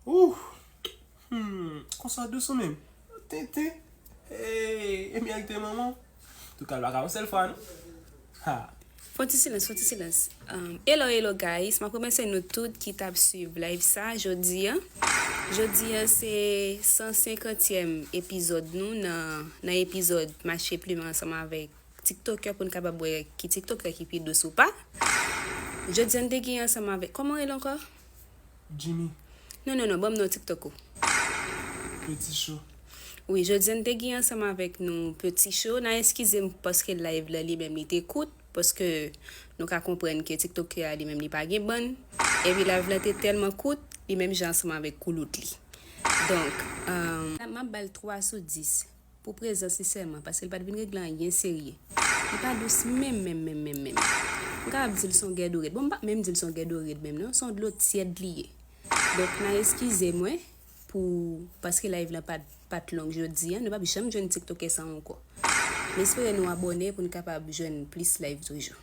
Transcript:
Ouh. Konsa douce même. Tete. Hey, et mi avec tes maman. Tout cas, la carousel fan. Ha. Fonti silence. Hello guys, ma komanse nou tout ki tap suiv live sa jodi an. Jodi an se 150e epizod nou nan epizod Mache Plume ansama avek TikToker pou nou kapab wè ki TikToker ki pi dos ou pa. Jodi an te gen ansama avek, comment el ankor? Jimmy, Non, bom nou TikTok ou. petit show. Oui, jodi an te gen ansama avek nou Petit Show. Nan eskize m paske live la li mem li te koute. Paske nou ka kompren ke TikTok li mem li pa gen bon. E vi la vla te telman koute, li mem janseman avek koulout li. Donc, ma bal 3 sur 10 pour présence sincèrement parce qu'il pas de réglant rien sérieux. Il pas douce même. M'ka dire son guerre doré. Bon pas même dire son guerre doré même non, son de l'autre tiède lié. Donc na excusez-moi pour parce que live là pas long jodi hein, nous pas jamais joindre TikTok ça encore. Mais espérez nous abonner pour nous capable joindre plus live toujours.